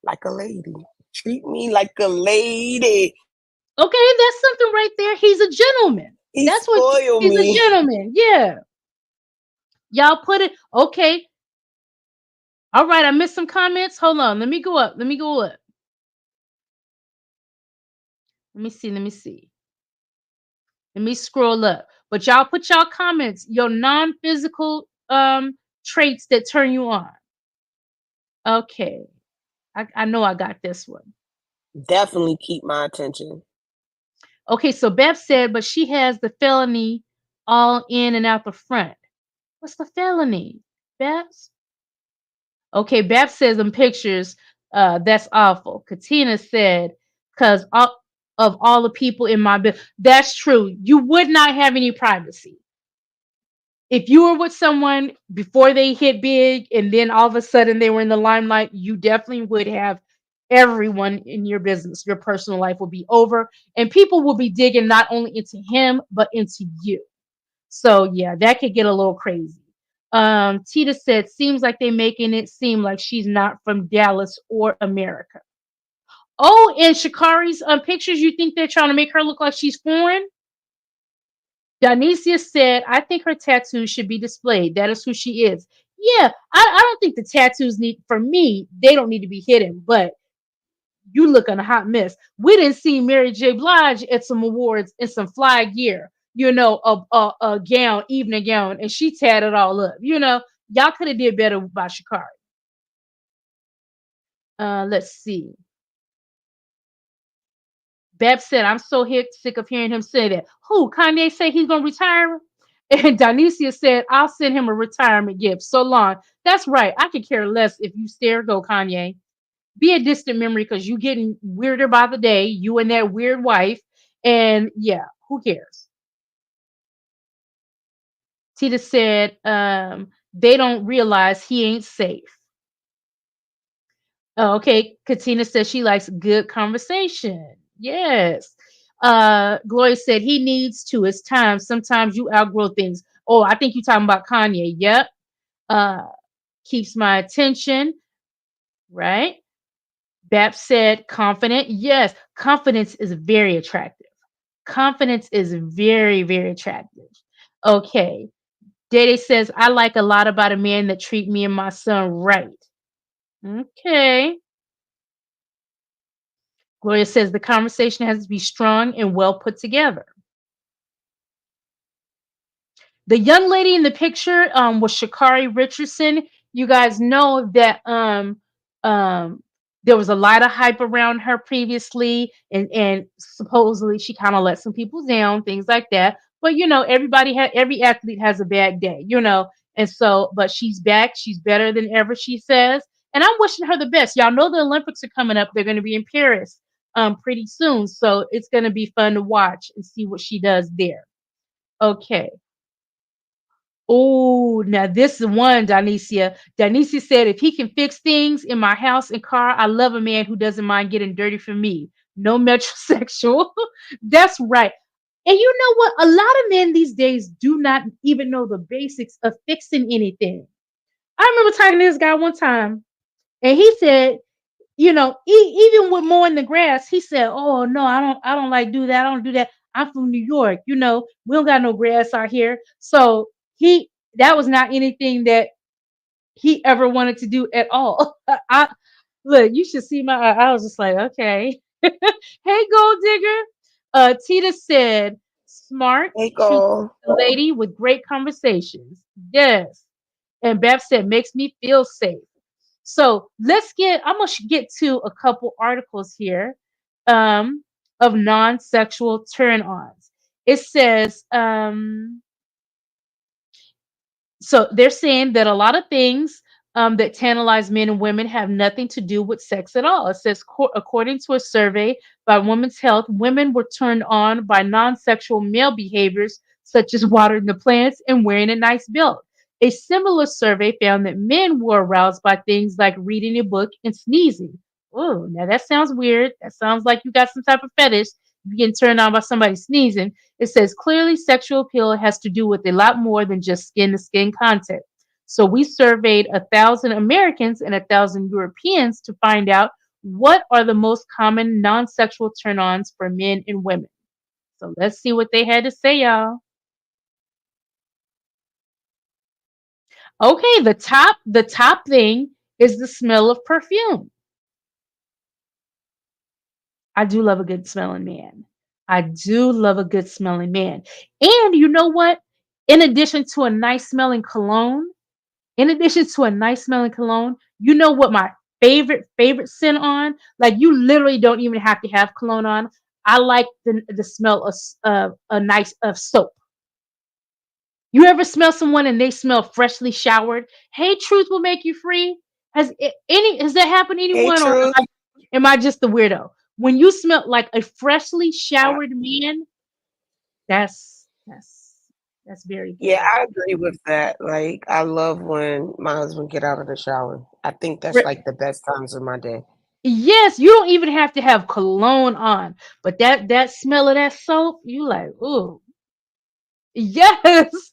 [SPEAKER 2] like a lady. Treat me like a lady.
[SPEAKER 1] Okay, that's something right there. He's a gentleman.
[SPEAKER 2] He
[SPEAKER 1] That's what
[SPEAKER 2] spoiled
[SPEAKER 1] he's a
[SPEAKER 2] me.
[SPEAKER 1] gentleman. Yeah. Y'all put it okay. All right, I missed some comments. Hold on. Let me go up. Let me go up. Let me see. Let me see. Let me scroll up. But y'all put y'all comments, your non-physical traits that turn you on. Okay. I know I got this one.
[SPEAKER 2] Definitely keep my attention.
[SPEAKER 1] Okay, so Beth said, but she has the felony all in and out the front. What's the felony? Beth? Okay, Beth says in pictures, that's awful. Katina said, because of all the people in my business. That's true. You would not have any privacy. If you were with someone before they hit big and then all of a sudden they were in the limelight, you definitely would have everyone in your business. Your personal life will be over, and people will be digging not only into him, but into you. So yeah, that could get a little crazy. Tita said, seems like they're making it seem like she's not from Dallas or America. Oh, and Shakari's pictures, you think they're trying to make her look like she's foreign? Dionysia said, I think her tattoos should be displayed. That is who she is. Yeah, I don't think the tattoos need, for me, they don't need to be hidden, but you look in a hot mess. We didn't see Mary J. Blige at some awards in some fly gear, a gown, evening gown, and she tatted all up. Y'all could have did better by Shakari. Let's see. Beb said, I'm so sick of hearing him say that. Who? Kanye say he's going to retire? And Dionysia said, I'll send him a retirement gift. So long. That's right. I could care less if you stare, go Kanye. Be a distant memory because you getting weirder by the day. You and that weird wife. And yeah, who cares? Tita said, they don't realize he ain't safe. Oh, okay. Katina says she likes good conversation. Yes. Gloria said he needs to. It's time. Sometimes you outgrow things. Oh, I think you're talking about Kanye. Yep. Uh, keeps my attention. Right. Bap said confident. Yes, confidence is very attractive. Confidence is very, very attractive. Okay. Dede says, I like a lot about a man that treat me and my son right. Okay. Gloria says the conversation has to be strong and well put together. The young lady in the picture was Shakari Richardson. You guys know that there was a lot of hype around her previously, and supposedly she kind of let some people down, things like that. But every athlete has a bad day, and so, but she's back. She's better than ever, she says, and I'm wishing her the best. Y'all know the Olympics are coming up. They're going to be in Paris pretty soon, so it's going to be fun to watch and see what she does there. Okay. Oh, now this is one, Dionysia. Dionysia said, if he can fix things in my house and car, I love a man who doesn't mind getting dirty for me. No metrosexual. That's right. And you know what? A lot of men these days do not even know the basics of fixing anything. I remember talking to this guy one time, and he said, even with mowing the grass, he said, "Oh no, I don't like do that. I don't do that. I'm from New York. We don't got no grass out here." So that was not anything that he ever wanted to do at all. I look, you should see my eye. I was just like, okay. Hey, gold digger. Tita said, smart,
[SPEAKER 2] Hey,
[SPEAKER 1] true
[SPEAKER 2] go.
[SPEAKER 1] lady with great conversations. Yes. And Beth said, makes me feel safe. So I'm gonna get to a couple articles here of non-sexual turn-ons. It says, so they're saying that a lot of things that tantalize men and women have nothing to do with sex at all. It says, according to a survey by Women's Health, women were turned on by non-sexual male behaviors such as watering the plants and wearing a nice belt. A similar survey found that men were aroused by things like reading a book and sneezing. Oh, now that sounds weird. That sounds like you got some type of fetish. You getting turned on by somebody sneezing. It says clearly sexual appeal has to do with a lot more than just skin to skin contact. So we surveyed 1,000 Americans and 1,000 Europeans to find out what are the most common non-sexual turn-ons for men and women. So let's see what they had to say, y'all. Okay, the top thing is the smell of perfume. I do love a good smelling man. I do love a good smelling man. And you know what? In addition to a nice smelling cologne, in addition to a nice smelling cologne, you know what my favorite scent on? Like you literally don't even have to have cologne on. I like the smell of a nice of soap. You ever smell someone and they smell freshly showered? Hey, truth will make you free. Has that happened to
[SPEAKER 2] Hey,
[SPEAKER 1] anyone, or
[SPEAKER 2] Truth.
[SPEAKER 1] am I just the weirdo? When you smell like a freshly
[SPEAKER 2] Uh,
[SPEAKER 1] showered man, that's very
[SPEAKER 2] Yeah,
[SPEAKER 1] good.
[SPEAKER 2] I agree with that. Like, I love when my husband get out of the shower. I think that's
[SPEAKER 1] Re-
[SPEAKER 2] like the best times of my day.
[SPEAKER 1] Yes, you don't even have to have cologne on, but that smell of that soap, you like, ooh, yes.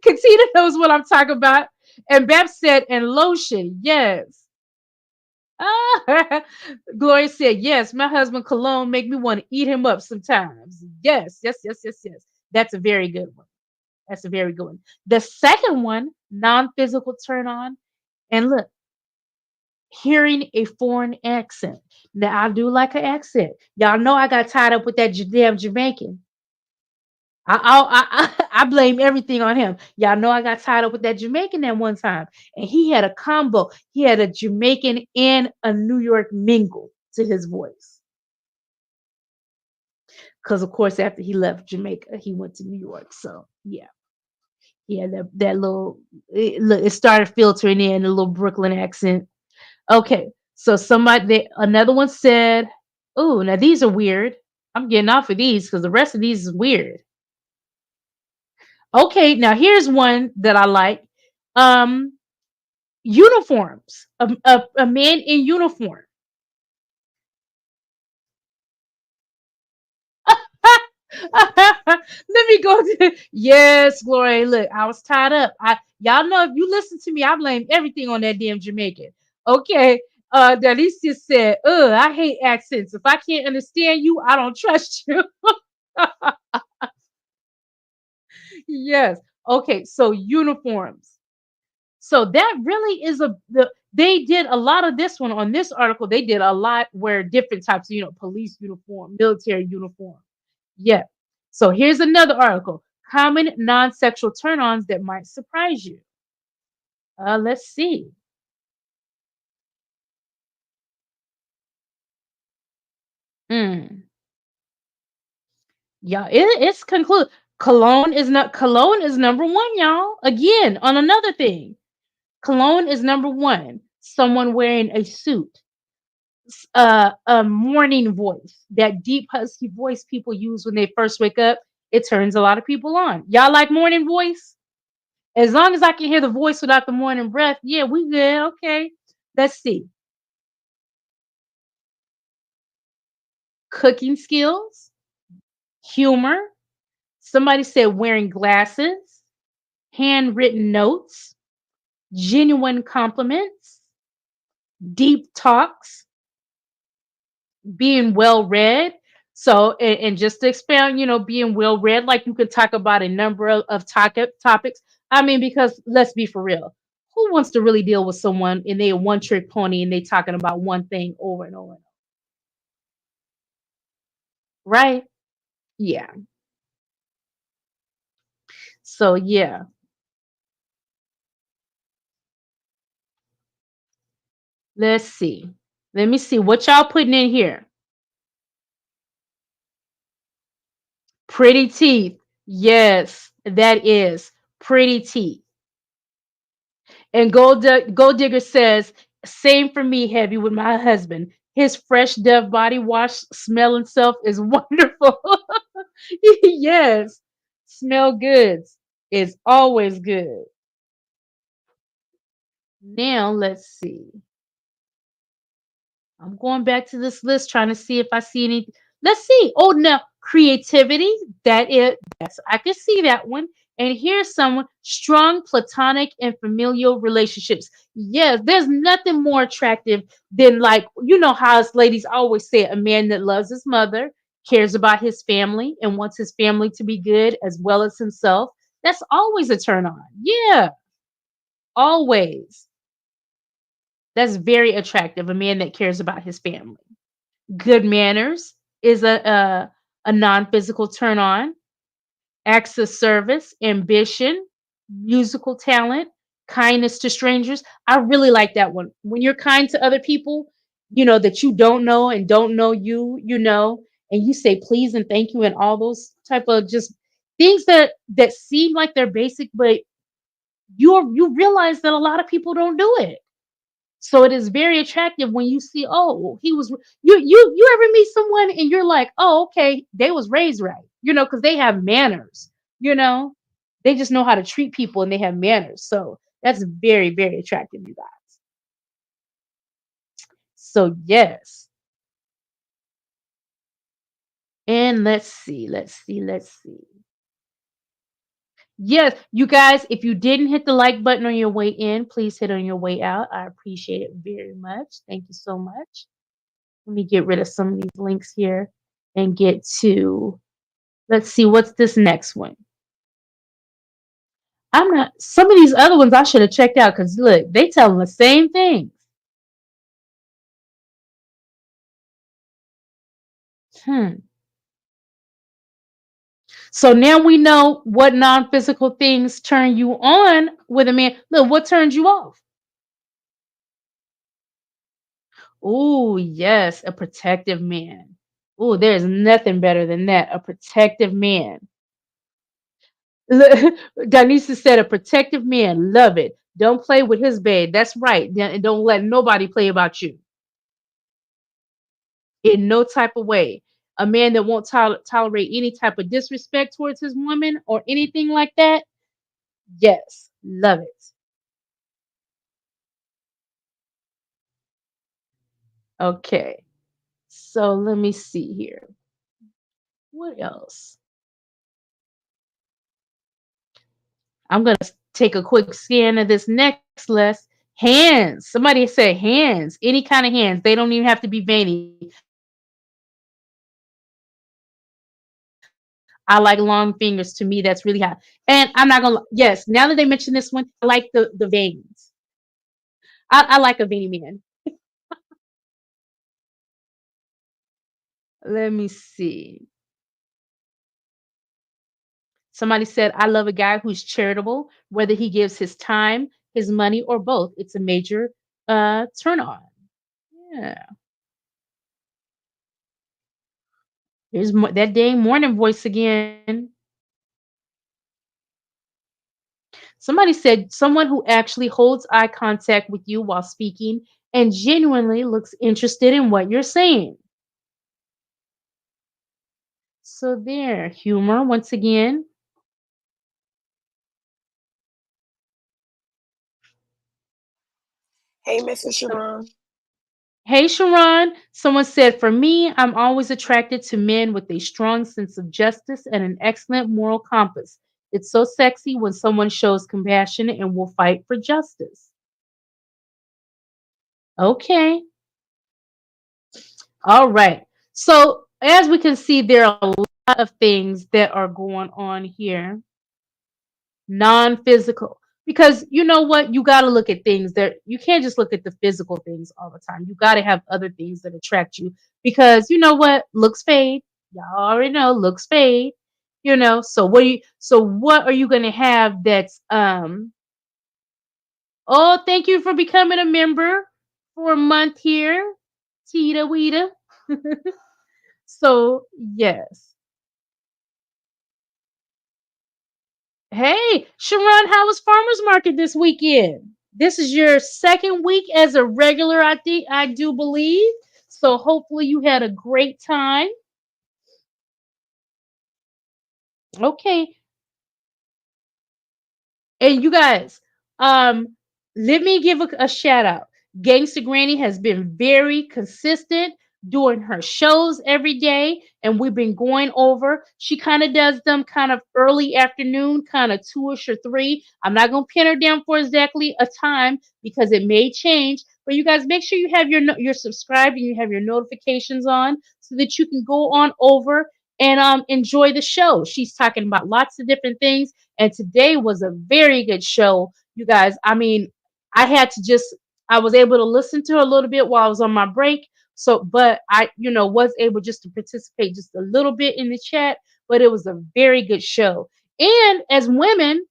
[SPEAKER 1] Katina knows what I'm talking about. And Beth said, and lotion, yes. Ah, Gloria said, yes, my husband cologne make me want to eat him up sometimes. Yes, yes, yes, yes, yes. That's a very good one. That's a very good one. The second one, non-physical turn on. And look, hearing a foreign accent. Now I do like an accent. Y'all know I got tied up with that damn Jamaican. I blame everything on him. Y'all know I got tied up with that Jamaican that one time, and he had a combo. He had a Jamaican and a New York mingle to his voice. Because of course, after he left Jamaica, he went to New York. So yeah, he had that little. It started filtering in a little Brooklyn accent. Okay, so another one said, "Oh, now these are weird. I'm getting off of these because the rest of these is weird." Okay, now here's one that I like. Um, Uniforms. A man in uniform. Let me go to yes, Gloria. Look, I was tied up. Y'all know if you listen to me, I blame everything on that damn Jamaican. Okay. Dalicia said, I hate accents. If I can't understand you, I don't trust you. Yes. Okay, so uniforms. So that really is they did a lot of this one on this article. They did a lot where different types of, police uniform, military uniform. Yeah. So here's another article. Common non-sexual turn-ons that might surprise you. Let's see. Hmm. Yeah, it's conclude. Cologne is number one, y'all. Again, on another thing. Cologne is number one. Someone wearing a suit. A morning voice, that deep husky voice people use when they first wake up, it turns a lot of people on. Y'all like morning voice? As long as I can hear the voice without the morning breath, yeah, we good. Okay. Let's see. Cooking skills, humor. Somebody said wearing glasses, handwritten notes, genuine compliments, deep talks, being well read. So, and just to expound, being well read, like you could talk about a number of topics. I mean, because let's be for real, who wants to really deal with someone and they a one trick pony and they talking about one thing over and over and over, right? Yeah. So yeah, let's see. Let me see what y'all putting in here. Pretty teeth. Yes, that is pretty teeth. And Gold Digger says, same for me, heavy with my husband. His fresh Dove body wash smelling self is wonderful. Yes, smell goods is always good. Now let's see. I'm going back to this list trying to see if I see any. Let's see. Oh, now creativity. Yes, I can see that one. And here's someone strong platonic and familial relationships. Yes, there's nothing more attractive than, like, how us ladies always say, a man that loves his mother, cares about his family, and wants his family to be good as well as himself. That's always a turn on. Yeah, always. That's very attractive. A man that cares about his family. Good manners is a non-physical turn on. Acts of service, ambition, musical talent, kindness to strangers. I really like that one. When you're kind to other people, that you don't know and don't know and you say please and thank you and all those type of just things that seem like they're basic, but you realize that a lot of people don't do it. So it is very attractive when you see, oh, he was you ever meet someone and you're like, oh, okay, they was raised right, because they have manners, you know, they just know how to treat people and they have manners. So that's very, very attractive, you guys. So yes. And let's see. Yes, you guys, if you didn't hit the like button on your way in, please hit on your way out. I appreciate it very much. Thank you so much. Let me get rid of some of these links here and get to, let's see, what's this next one? I'm not, some of these other ones I should have checked out because look, they tell them the same things. Hmm. So now we know what non-physical things turn you on with a man. Look, what turns you off? Oh, yes, a protective man. Oh, there's nothing better than that. A protective man. Danisa said, a protective man. Love it. Don't play with his bed. That's right. Don't let nobody play about you in no type of way. A man that won't tolerate any type of disrespect towards his woman or anything like that. Yes, love it. Okay. So let me see here. What else? I'm going to take a quick scan of this next list. Hands. Somebody said hands. Any kind of hands. They don't even have to be veiny. I like long fingers. To me, that's really hot. And I'm not gonna. Yes, now that they mention this one, I like the veins. I like a veiny man. Let me see. Somebody said, I love a guy who's charitable, whether he gives his time, his money, or both. It's a major turn on. Yeah. Here's that dang morning voice again. Somebody said someone who actually holds eye contact with you while speaking and genuinely looks interested in what you're saying. So there, humor once again.
[SPEAKER 2] Hey, Mrs. Sharon.
[SPEAKER 1] Hey, Sharon. Someone said, for me, I'm always attracted to men with a strong sense of justice and an excellent moral compass. It's so sexy when someone shows compassion and will fight for justice. Okay. All right. So, as we can see, there are a lot of things that are going on here, non-physical. Because you know what? You got to look at things that you can't just look at the physical things all the time. You got to have other things that attract you because you know what? Looks fade. Y'all already know looks fade. So what are you going to have that's oh, thank you for becoming a member for a month here, Tita Weeta. So, yes. Hey, Sharon, how was farmers market this weekend? This is your second week as a regular, I do believe. So hopefully you had a great time. Okay. And you guys, um, let me give a shout out. Gangsta Granny has been very consistent doing her shows every day, and we've been going over. She kind of does them kind of early afternoon, kind of 2ish or 3. I'm not gonna pin her down for exactly a time because it may change. But you guys make sure you have you're subscribed and you have your notifications on so that you can go on over and enjoy the show. She's talking about lots of different things, and today was a very good show, you guys. I mean, I had to just I was able to listen to her a little bit while I was on my break. So, but I, was able just to participate just a little bit in the chat, but it was a very good show. And as women,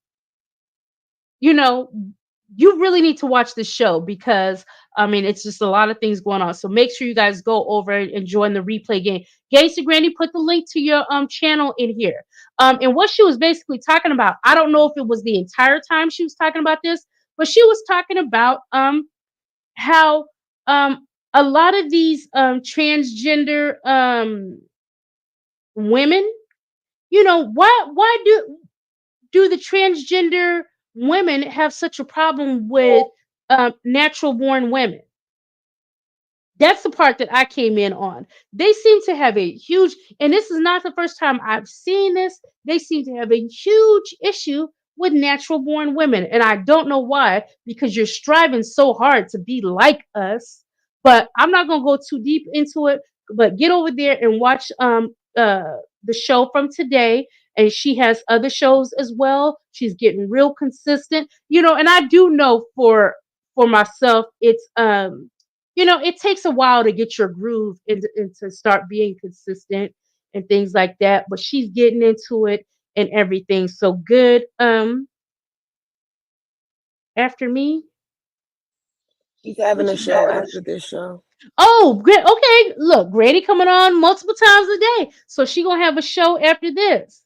[SPEAKER 1] you know, you really need to watch this show because I mean it's just a lot of things going on. So make sure you guys go over and join the replay game. Gangsta Granny put the link to your channel in here. And what she was basically talking about, I don't know if it was the entire time she was talking about this, but she was talking about how a lot of these transgender women, why do the transgender women have such a problem with natural born women? That's the part that I came in on. They seem to have a huge, and this is not the first time I've seen this. They seem to have a huge issue with natural born women. And I don't know why, because you're striving so hard to be like us. But I'm not going to go too deep into it. But get over there and watch the show from today. And she has other shows as well. She's getting real consistent. And I do know for myself, it takes a while to get your groove and to start being consistent and things like that. But she's getting into it and everything. So good. After me.
[SPEAKER 2] She's having
[SPEAKER 1] What
[SPEAKER 2] a
[SPEAKER 1] you got?
[SPEAKER 2] show after this show.
[SPEAKER 1] Oh, great. Okay. Look, Grady coming on multiple times a day. So she gonna have a show after this.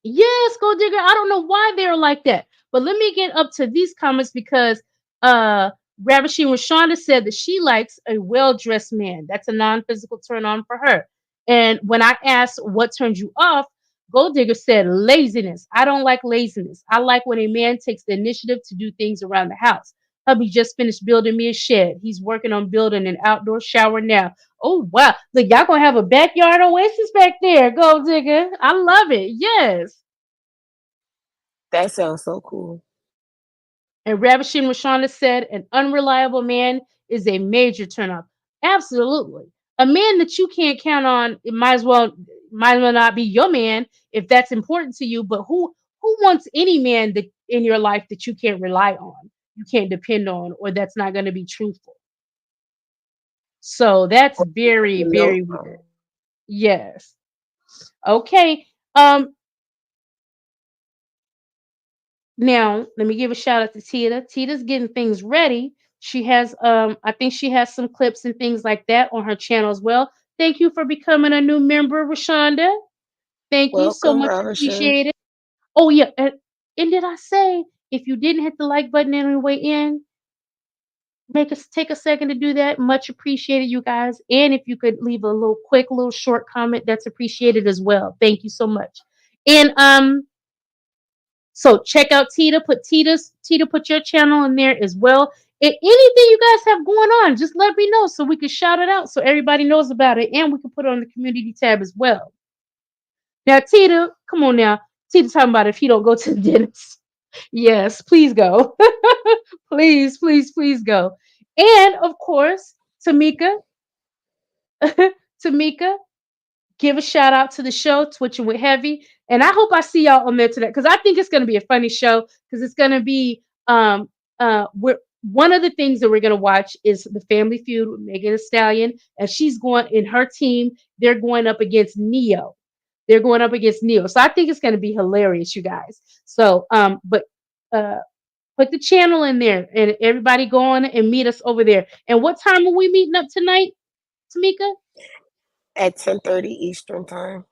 [SPEAKER 1] Yes, Gold Digger. I don't know why they're like that. But let me get up to these comments because uh Ravishing Rashonda said that she likes a well-dressed man. That's a non-physical turn on for her. And when I asked what turns you off, Gold Digger said laziness. I don't like laziness. I like when a man takes the initiative to do things around the house. Hubby just finished building me a shed. He's working on building an outdoor shower now. Oh wow. Look, y'all gonna have a backyard oasis back there, Gold Digger. I love it. Yes.
[SPEAKER 2] That sounds so cool.
[SPEAKER 1] And Ravishing Rashonda said an unreliable man is a major turnoff. Absolutely. A man that you can't count on, it might as well not be your man if that's important to you. But who wants any man that in your life that you can't rely on, you can't depend on, or that's not going to be truthful? So that's very,
[SPEAKER 2] No.
[SPEAKER 1] very weird. Yes. Okay. Now, let me give a shout out to Tita. Tita's getting things ready. She has I think she has some clips and things like that on her channel as well. Thank you for becoming a new member, Rashonda. Thank you so
[SPEAKER 2] Welcome,
[SPEAKER 1] much.
[SPEAKER 2] Ravishing.
[SPEAKER 1] Appreciate it. Oh yeah, and did I say if you didn't hit the like button on the way in, make us take a second to do that. Much appreciated, you guys. And if you could leave a little quick, little short comment, that's appreciated as well. Thank you so much. And so check out Tita. Tita put your channel in there as well. And anything you guys have going on, just let me know so we can shout it out so everybody knows about it, and we can put it on the community tab as well. Now, Tita, come on now. Tita talking about if he don't go to the dentist. Yes, please go. Please, please, please go. And of course, Tamika, Tamika, give a shout out to the show, Twitching with Heavy. And I hope I see y'all on there today because I think it's going to be a funny show because it's going to be we're one of the things that we're going to watch is the Family Feud with Megan Thee Stallion, and she's going in her team. They're going up against Neo. They're going up against Neo. So I think it's going to be hilarious, you guys. So but put the channel in there and everybody go on and meet us over there. And what time are we meeting up tonight, Tamika?
[SPEAKER 2] At 10:30 Eastern time.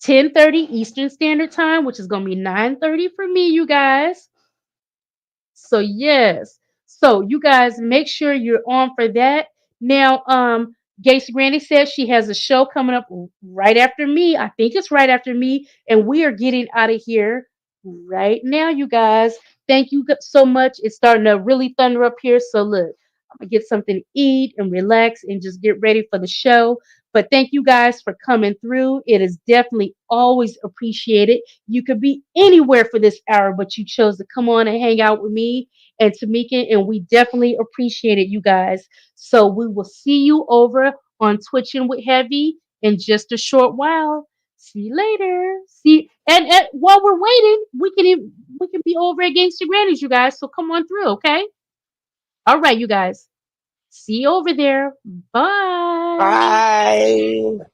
[SPEAKER 1] 10:30 Eastern Standard Time, which is going to be 9:30 for me, you guys. So yes. So you guys make sure you're on for that. Now, Gacy Granny says she has a show coming up right after me. I think it's right after me, and we are getting out of here right now, you guys. thank you so much. It's starting to really thunder up here. So look, I'm gonna get something to eat and relax and just get ready for the show. But thank you guys for coming through. It is definitely always appreciated. You could be anywhere for this hour, but you chose to come on and hang out with me and Tamika, and we definitely appreciate it, you guys. So we will see you over on Twitching with Heavy in just a short while. See you later. See, and while we're waiting, we can be over at Gangsta Grannies, you guys. So come on through, okay? All right, you guys. See you over there. Bye.
[SPEAKER 2] Bye.